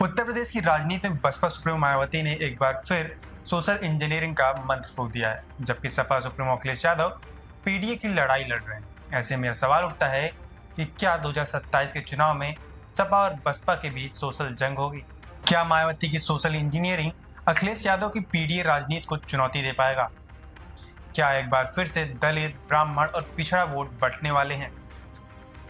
उत्तर प्रदेश की राजनीति में बसपा सुप्रीमो मायावती ने एक बार फिर सोशल इंजीनियरिंग का मंत्र फूंक दिया है, जबकि सपा सुप्रीमो अखिलेश यादव पीडीए की लड़ाई लड़ रहे हैं। ऐसे में यह सवाल उठता है कि क्या 2027 के चुनाव में सपा और बसपा के बीच सोशल जंग होगी? क्या मायावती की सोशल इंजीनियरिंग अखिलेश यादव की पीडीए राजनीति को चुनौती दे पाएगा? क्या एक बार फिर से दलित, ब्राह्मण और पिछड़ा वोट बंटने वाले हैं?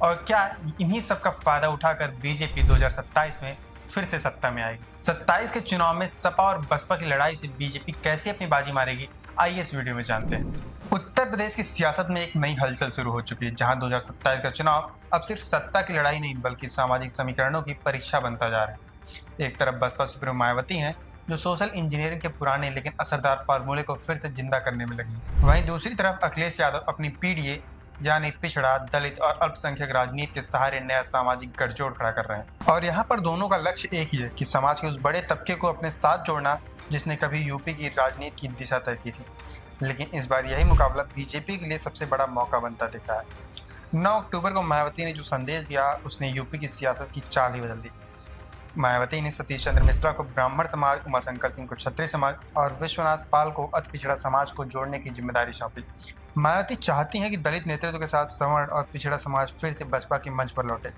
और क्या इन्हीं सब का फायदा उठाकर बीजेपी 2027 में फिर से सत्ता में आएगी? 27 के चुनाव में सपा और बसपा की लड़ाई से बीजेपी कैसे अपनी बाजी मारेगी, आइए इस वीडियो में जानते हैं। उत्तर प्रदेश की सियासत में एक नई हलचल शुरू हो चुकी है, जहां 2027 का चुनाव अब सिर्फ सत्ता की लड़ाई नहीं बल्कि सामाजिक समीकरणों की परीक्षा बनता जा रहा है। एक तरफ बसपा सुप्रीमो मायावती हैं, जो सोशल इंजीनियरिंग के पुराने लेकिन असरदार फार्मूले को फिर से जिंदा करने में लगी। वहीं दूसरी तरफ अखिलेश यादव अपनी पीडीए यानी पिछड़ा, दलित और अल्पसंख्यक राजनीति के सहारे नया सामाजिक गठजोड़ खड़ा कर रहे हैं। और यहाँ पर दोनों का लक्ष्य एक ही है कि समाज के उस बड़े तबके को अपने साथ जोड़ना जिसने कभी यूपी की राजनीति की दिशा तय की थी। लेकिन इस बार यही मुकाबला बीजेपी के लिए सबसे बड़ा मौका बनता दिख रहा है। 9 अक्टूबर को मायावती ने जो संदेश दिया, उसने यूपी की सियासत की चाल ही बदल दी। मायावती ने सतीश चंद्र मिश्रा को ब्राह्मण समाज, उमाशंकर सिंह को क्षत्रिय समाज और विश्वनाथ पाल को अति पिछड़ा समाज को जोड़ने की जिम्मेदारी सौंपी। मायावती चाहती हैं कि दलित नेतृत्व के साथ सवर्ण और पिछड़ा समाज फिर से बसपा के मंच पर लौटे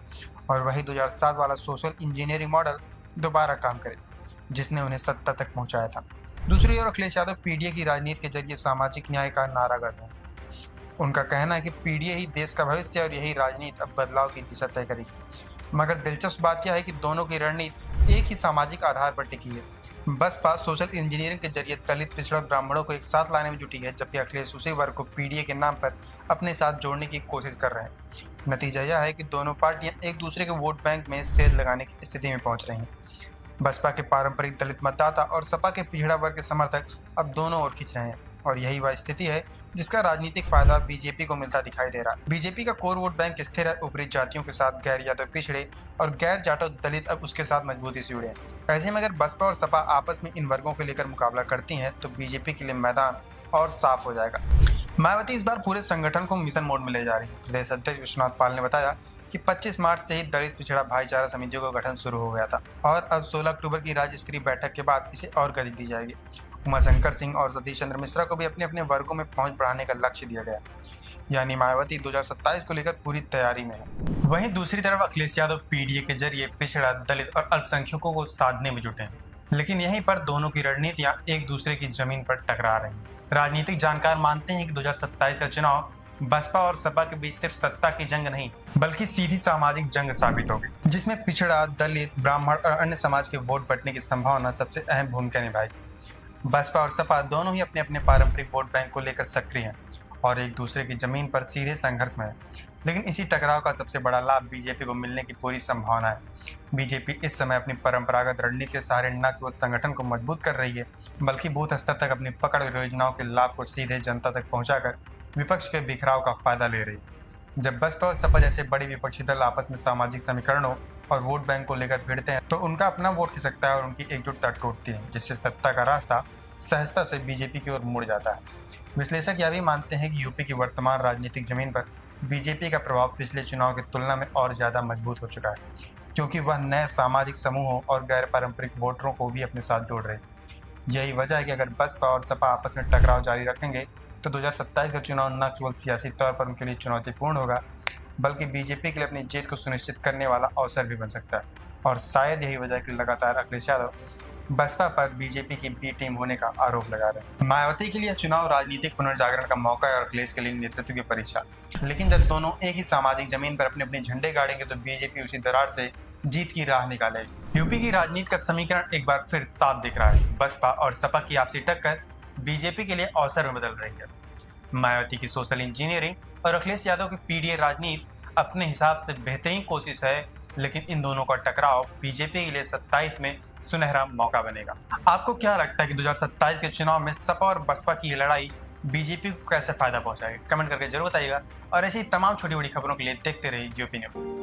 और वही 2007 वाला सोशल इंजीनियरिंग मॉडल दोबारा काम करे, जिसने उन्हें सत्ता तक पहुंचाया था। दूसरी ओर अखिलेश यादव पीडीए की राजनीति के जरिए सामाजिक न्याय का नारा गढ़ रहे हैं। उनका कहना है कि पीडीए ही देश का भविष्य है और यही राजनीति अब बदलाव की दिशा तय करेगी। मगर दिलचस्प बात यह है कि दोनों की रणनीति एक ही सामाजिक आधार पर टिकी है। बसपा सोशल इंजीनियरिंग के जरिए दलित, पिछड़ा, ब्राह्मणों को एक साथ लाने में जुटी है, जबकि अखिलेश उसी वर्ग को पीडीए के नाम पर अपने साथ जोड़ने की कोशिश कर रहे हैं। नतीजा यह है कि दोनों पार्टियां एक दूसरे के वोट बैंक में सेध लगाने की स्थिति में पहुंच रही हैं। बसपा के पारंपरिक दलित मतदाता और सपा के पिछड़ा वर्ग के समर्थक अब दोनों ओर खींच रहे हैं और यही वह स्थिति है जिसका राजनीतिक फायदा बीजेपी को मिलता दिखाई दे रहा है। बीजेपी का कोर वोट बैंक स्थिर है। ऊपरी जातियों के साथ गैर यादव, पिछड़े और गैर जाटव दलित अब उसके साथ मजबूती से जुड़े हैं। ऐसे में अगर बसपा और सपा आपस में इन वर्गों को लेकर मुकाबला करती हैं तो बीजेपी के लिए मैदान और साफ हो जाएगा। मायावती इस बार पूरे संगठन को मिशन मोड में ले जा रही है। प्रदेश अध्यक्ष विश्वनाथ पाल ने बताया कि 25 मार्च से ही दलित पिछड़ा भाईचारा समितियों का गठन शुरू हो गया था और अब 16 अक्टूबर की राज्य स्तरीय बैठक के बाद इसे और गति दी जाएगी। उमाशंकर सिंह और सतीश चंद्र मिश्रा को भी अपने अपने वर्गों में पहुंच बढ़ाने का लक्ष्य दिया गया, यानी मायावती 2027 को लेकर पूरी तैयारी में है। वहीं दूसरी तरफ अखिलेश यादव पीडीए के जरिए पिछड़ा, दलित और अल्पसंख्यकों को साधने में जुटे हैं। लेकिन यहीं पर दोनों की रणनीतियां एक दूसरे की जमीन पर टकरा रही हैं। राजनीतिक जानकार मानते हैं कि 2027 का चुनाव बसपा और सपा के बीच सिर्फ सत्ता की जंग नहीं बल्कि सीधी सामाजिक जंग साबित होगी, जिसमें पिछड़ा, दलित, ब्राह्मण और अन्य समाज के वोट बंटने की संभावना सबसे अहम भूमिका निभाएगी। बसपा और सपा दोनों ही अपने अपने पारंपरिक वोट बैंक को लेकर सक्रिय हैं और एक दूसरे की जमीन पर सीधे संघर्ष में है। लेकिन इसी टकराव का सबसे बड़ा लाभ बीजेपी को मिलने की पूरी संभावना है। बीजेपी इस समय अपनी परंपरागत रणनीति के सहारे न केवल संगठन को मजबूत कर रही है बल्कि बूथ स्तर तक अपनी पकड़ योजनाओं के लाभ को सीधे जनता तक पहुंचाकर विपक्ष के बिखराव का फायदा ले रही है। जब बसपा और सपा जैसे बड़े विपक्षी दल आपस में सामाजिक समीकरणों और वोट बैंक को लेकर भिड़ते हैं तो उनका अपना वोट खिसकता है और उनकी एकजुटता टूटती है, जिससे सत्ता का रास्ता सहजता से बीजेपी की ओर मुड़ जाता है। विश्लेषक यह भी मानते हैं कि यूपी की वर्तमान राजनीतिक जमीन पर बीजेपी का प्रभाव पिछले चुनाव की तुलना में और ज़्यादा मजबूत हो चुका है, क्योंकि वह नए सामाजिक समूहों और गैर पारंपरिक वोटरों को भी अपने साथ जोड़ रहे हैं। यही वजह है कि अगर बसपा और सपा आपस में टकराव जारी रखेंगे तो 2027 का चुनाव न केवल सियासी तौर पर उनके लिए चुनौतीपूर्ण होगा बल्कि बीजेपी के लिए अपनी जीत को सुनिश्चित करने वाला अवसर भी बन सकता है। और शायद यही वजह है कि लगातार अखिलेश यादव बसपा पर बीजेपी की बी टीम होने का आरोप लगा रहे हैं। मायावती के लिए चुनाव राजनीतिक पुनर्जागरण का मौका है और अखिलेश के लिए नेतृत्व की परीक्षा। लेकिन जब दोनों एक ही सामाजिक जमीन पर अपने अपने झंडे गाड़ेंगे तो बीजेपी उसी दरार से जीत की राह निकालेगी। यूपी की राजनीति का समीकरण एक बार फिर साफ दिख रहा है। बसपा और सपा की आपसी टक्कर बीजेपी के लिए अवसर में बदल रही है। मायावती की सोशल इंजीनियरिंग और अखिलेश यादव की पीडीए राजनीति अपने हिसाब से बेहतरीन कोशिश है, लेकिन इन दोनों का टकराव बीजेपी के लिए 27 में सुनहरा मौका बनेगा। आपको क्या लगता है कि 2027 के चुनाव में सपा और बसपा की ये लड़ाई बीजेपी को कैसे फायदा पहुंचाएगी? कमेंट करके जरूर बताइएगा और ऐसी तमाम छोटी बड़ी खबरों के लिए देखते रहिए यूपी न्यूज़।